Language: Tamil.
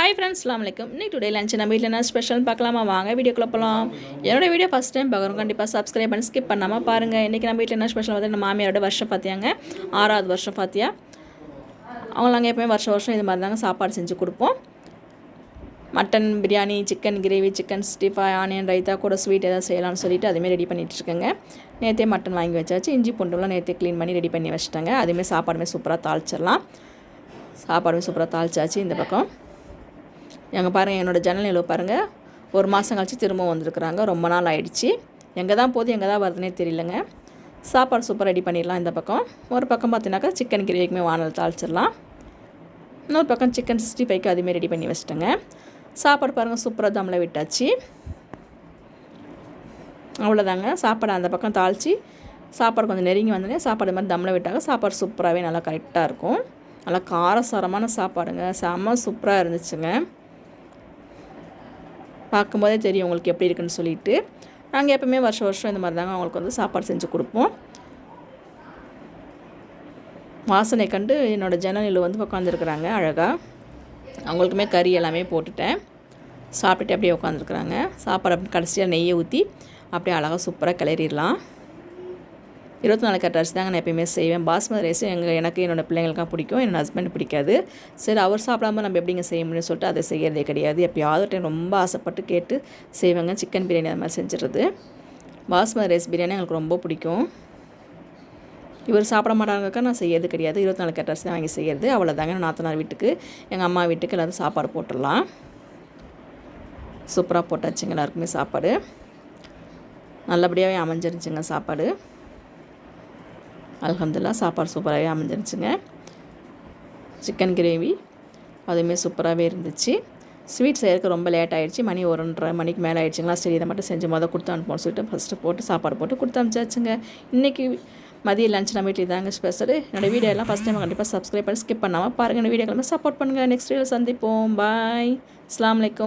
ஹாய் ஃப்ரெண்ட்ஸ், அஸ்ஸலாமு அலைக்கும். இன்னைக்கு டுடே லஞ்ச் நம்ம வீட்டில் என்ன ஸ்பெஷல் பார்க்கலாமா? வாங்க வீடியோக்குள்ளே போகலாம். என்னோடய வீடியோ ஃபஸ்ட் டைம் பார்க்குறோம், கண்டிப்பாக சப்ஸ்கிரைப் பண்ணி ஸ்கிப் பண்ணாமல் பாருங்கள். இன்றைக்கி நம்ம வீட்டில் என்ன ஸ்பெஷல் வந்து நம்ம மாமியாரோட வருஷம் பார்த்தியாங்க, 6வது வருஷம் பார்த்தியா. அவங்க நாங்கள் எப்போயுமே வருஷம் இது மாதிரி தாங்க சாப்பாடு செஞ்சு கொடுப்போம். Mutton biryani, chicken gravy, chicken 65, onion raita கூட ஸ்வீட் எதாவது செய்யலாம்னு சொல்லிட்டு அதுமாரி ரெடி பண்ணிகிட்ருக்கேங்க. நேற்றே மட்டன் வாங்கி வச்சாச்சு, இஞ்சி பூண்டுலாம் நேற்றே க்ளீன் பண்ணி ரெடி பண்ணி வச்சுட்டேங்க. அதுமாரி சாப்பாடுமே சூப்பராக தாளிச்சிடலாம். சாப்பாடுமே சூப்பராக தாளிச்சாச்சு. இந்த பக்கம் எங்கள் பாருங்கள், என்னோடய ஜன்னல் நிலவு பாருங்கள், ஒரு மாதம் கழிச்சு திரும்ப வந்திருக்குறாங்க. ரொம்ப நாள் ஆகிடுச்சி. எங்கே தான் போகுது எங்கே தான் வருதுன்னே தெரியலங்க. சாப்பாடு சூப்பராக ரெடி பண்ணிடலாம். இந்த பக்கம் ஒரு பக்கம் பார்த்தீங்கன்னாக்கா சிக்கன் கிரேவிக்குமே வானல் தாளிச்சிடலாம். இன்னொரு பக்கம் சிக்கன் 65க்கு அதுமாரி ரெடி பண்ணி வச்சுட்டேங்க. சாப்பாடு பாருங்கள் சூப்பராக தம்மில் விட்டாச்சு. அவ்வளோதாங்க. சாப்பாடு அந்த பக்கம் தாளித்து சாப்பாடு கொஞ்சம் நெருங்கி வந்தோடனே சாப்பாடு மாதிரி தம்மில் விட்டாங்க. சாப்பாடு சூப்பராகவே நல்லா கரெக்டாக இருக்கும். நல்லா காரசாரமான சாப்பாடுங்க, செம்ம சூப்பராக இருந்துச்சுங்க. பார்க்கும்போதே தெரியும் உங்களுக்கு எப்படி இருக்குன்னு சொல்லிட்டு. நாங்கள் எப்போவுமே வருஷம் இந்த மாதிரி தாங்க அவங்களுக்கு வந்து சாப்பாடு செஞ்சு கொடுப்போம். வாசனை கண்டு என்னோடய ஜன்னலில் வந்து உட்காந்துருக்குறாங்க அழகாக. அவங்களுக்குமே கறி எல்லாமே போட்டுட்டேன். சாப்பிட்டுட்டு அப்படியே உட்காந்துருக்குறாங்க. சாப்பாடு அப்படி கடைசியாக நெய்யை ஊற்றி அப்படியே அழகாக சூப்பராக கிளறிடலாம். 24 கட்ட அரிசி தாங்க நான் எப்பயுமே செய்வேன். பாஸ்மதி ரைஸ் எனக்கு என்னோடய பிள்ளைங்களுக்காக பிடிக்கும், என்னோடய ஹஸ்பண்ட் பிடிக்காது. சரி, அவர் சாப்பிடாம நம்ம எப்படிங்க செய்ய முடியும்னு சொல்லிட்டு அதை செய்கிறதே கிடையாது. எப்போயாவது டைம் ரொம்ப ஆசைப்பட்டு கேட்டு செய்வேங்க. சிக்கன் பிரியாணி அது மாதிரி செஞ்சுறது. பாஸ்மதி ரைஸ் பிரியாணி எங்களுக்கு ரொம்ப பிடிக்கும். இவர் சாப்பிட மாட்டாங்கக்கா நான் செய்யறது கிடையாது. 24 கட்ட அரிசி தான் வாங்கி செய்கிறது. அவ்வளோதாங்க. நாத்தனார் வீட்டுக்கு, எங்கள் அம்மா வீட்டுக்கு எல்லோரும் சாப்பாடு போட்டுடலாம். சூப்பராக போட்டாச்சுங்க எல்லாருக்குமே சாப்பாடு. நல்லபடியாகவே அமைஞ்சிருச்சுங்க சாப்பாடு. அல்ஹம்துலில்லாஹ் சாப்பாடு சூப்பராகவே அமைஞ்சிருச்சுங்க. சிக்கன் கிரேவி அதுவுமே சூப்பராகவே இருந்துச்சு. ஸ்வீட் செய்யறதுக்கு ரொம்ப லேட் ஆகிடுச்சு. மணி 1:30 மணிக்கு மேலே ஆகிடுச்சிங்களா. சரி, இதை மட்டும் செஞ்சு கொடுத்து அனுப்போன்னு சொல்லிட்டு ஃபஸ்ட்டு போட்டு சாப்பாடு போட்டு கொடுத்து அனுப்பிச்சாச்சுங்க. இன்றைக்கி மதிய லஞ்ச் நம்ம வீட்டில் தாங்க ஸ்பெஷல். என்னோடய வீடியோ எல்லாம் ஃபஸ்ட் டைம் கண்டிப்பாக சப்ஸ்கிரைப் பண்ணி ஸ்கிப் பண்ணாமல் பாருங்கள். இந்த வீடியோக்களுமே சப்போர்ட் பண்ணுங்கள். நெக்ஸ்ட் வீடியோவில் சந்திப்போம். பாய். அஸ்ஸலாமு அலைக்கும்.